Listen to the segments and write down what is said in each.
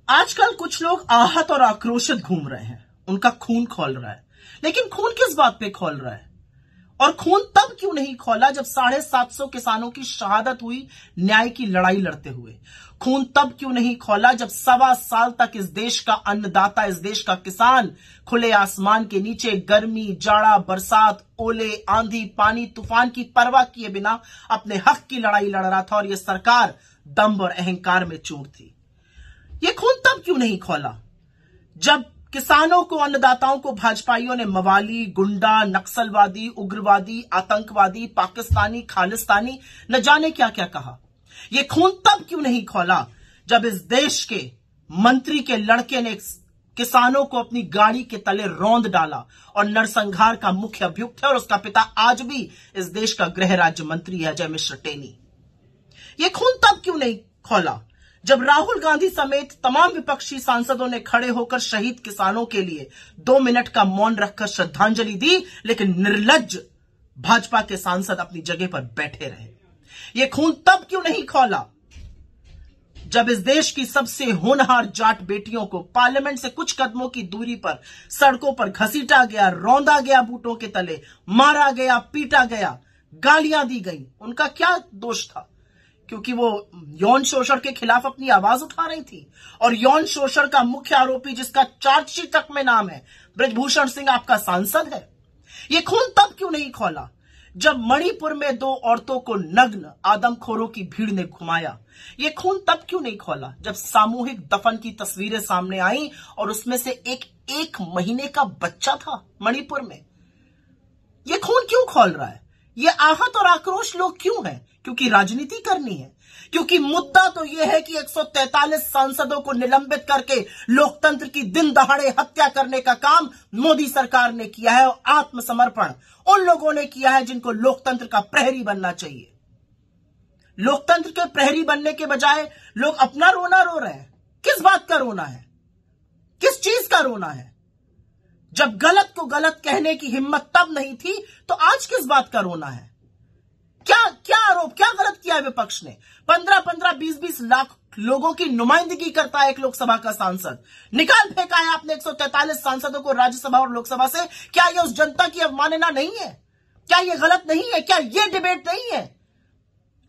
आजकल कुछ लोग आहत और आक्रोशित घूम रहे हैं, उनका खून खौल रहा है। लेकिन खून किस बात पे खौल रहा है? और खून तब क्यों नहीं खौला जब 750 किसानों की शहादत हुई न्याय की लड़ाई लड़ते हुए? खून तब क्यों नहीं खौला जब 1.25 साल तक इस देश का अन्नदाता, इस देश का किसान खुले आसमान के नीचे गर्मी, जाड़ा, बरसात, ओले, आंधी, पानी, तूफान की परवाह किए बिना अपने हक की लड़ाई लड़ रहा था और यह सरकार दंभ और अहंकार में चूर थी? ये खून तब क्यों नहीं खौला जब किसानों को, अन्नदाताओं को भाजपाइयों ने मवाली, गुंडा, नक्सलवादी, उग्रवादी, आतंकवादी, पाकिस्तानी, खालिस्तानी, न जाने क्या क्या कहा? ये खून तब क्यों नहीं खौला जब इस देश के मंत्री के लड़के ने किसानों को अपनी गाड़ी के तले रौंद डाला और नरसंहार का मुख्य अभियुक्त है और उसका पिता आज भी इस देश का गृह राज्य मंत्री है, अजय मिश्र टेनी? ये खून तब क्यों नहीं खौला जब राहुल गांधी समेत तमाम विपक्षी सांसदों ने खड़े होकर शहीद किसानों के लिए 2 मिनट का मौन रखकर श्रद्धांजलि दी, लेकिन निर्लज्ज भाजपा के सांसद अपनी जगह पर बैठे रहे? ये खून तब क्यों नहीं खौला जब इस देश की सबसे होनहार जाट बेटियों को पार्लियामेंट से कुछ कदमों की दूरी पर सड़कों पर घसीटा गया, रौंदा गया बूटों के तले, मारा गया, पीटा गया, गालियां दी गई? उनका क्या दोष था? क्योंकि वो यौन शोषण के खिलाफ अपनी आवाज उठा रही थी। और यौन शोषण का मुख्य आरोपी जिसका चार्जशीट तक में नाम है, बृजभूषण सिंह, आपका सांसद है। ये खून तब क्यों नहीं खौला जब मणिपुर में 2 औरतों को नग्न आदमखोरों की भीड़ ने घुमाया? ये खून तब क्यों नहीं खौला जब सामूहिक दफन की तस्वीरें सामने आई और उसमें से एक महीने का बच्चा था मणिपुर में? ये खून क्यों खौल रहा है? ये आहत और आक्रोश लोग क्यों हैं? क्योंकि राजनीति करनी है? क्योंकि मुद्दा तो यह है कि 143 सांसदों को निलंबित करके लोकतंत्र की दिन दहाड़े हत्या करने का काम मोदी सरकार ने किया है और आत्मसमर्पण उन लोगों ने किया है जिनको लोकतंत्र का प्रहरी बनना चाहिए। लोकतंत्र के प्रहरी बनने के बजाय लोग अपना रोना रो रहे हैं। किस बात का रोना है? किस चीज का रोना है? जब गलत को गलत कहने की हिम्मत तब नहीं थी, तो आज किस बात का रोना है? क्या आरोप, क्या गलत किया है विपक्ष ने? 15-15, 20-20 लाख लोगों की नुमाइंदगी करता है एक लोकसभा का सांसद। निकाल फेंका है आपने 143 सांसदों को राज्यसभा और लोकसभा से। क्या यह उस जनता की अवमानना नहीं है? क्या यह गलत नहीं है? क्या यह डिबेट नहीं है?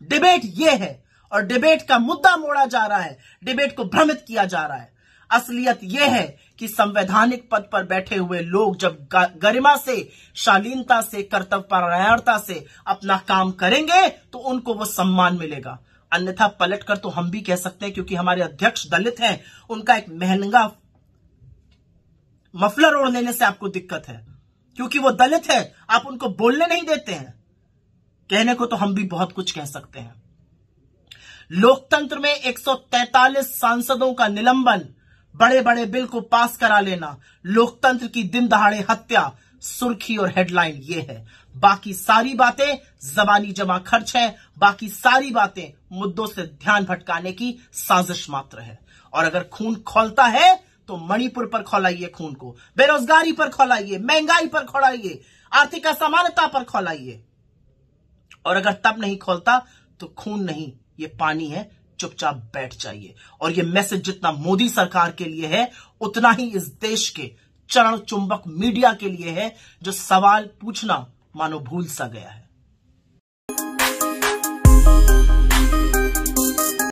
डिबेट यह है और डिबेट का मुद्दा मोड़ा जा रहा है, डिबेट को भ्रमित किया जा रहा है। असलियत यह है कि संवैधानिक पद पर बैठे हुए लोग जब गरिमा से, शालीनता से, कर्तव्यपरायणता से अपना काम करेंगे तो उनको वो सम्मान मिलेगा। अन्यथा पलटकर तो हम भी कह सकते हैं, क्योंकि हमारे अध्यक्ष दलित हैं, उनका एक महंगा मफलर ओढ़ लेने से आपको दिक्कत है। क्योंकि वो दलित है, आप उनको बोलने नहीं देते हैं। कहने को तो हम भी बहुत कुछ कह सकते हैं। लोकतंत्र में 143 सांसदों का निलंबन, बड़े बड़े बिल को पास करा लेना, लोकतंत्र की दिन दहाड़े हत्या, सुर्खी और हेडलाइन ये है। बाकी सारी बातें जबानी जमा खर्च है। बाकी सारी बातें मुद्दों से ध्यान भटकाने की साजिश मात्र है। और अगर खून खौलता है तो मणिपुर पर खौलाइए खून को, बेरोजगारी पर खौलाइए, महंगाई पर खौलाइए, आर्थिक असमानता पर खौलाइए। और अगर तब नहीं खौलता तो खून नहीं, ये पानी है, चुपचाप बैठ जाइए। और ये मैसेज जितना मोदी सरकार के लिए है, उतना ही इस देश के चरण चुंबक मीडिया के लिए है, जो सवाल पूछना मानो भूल सा गया है।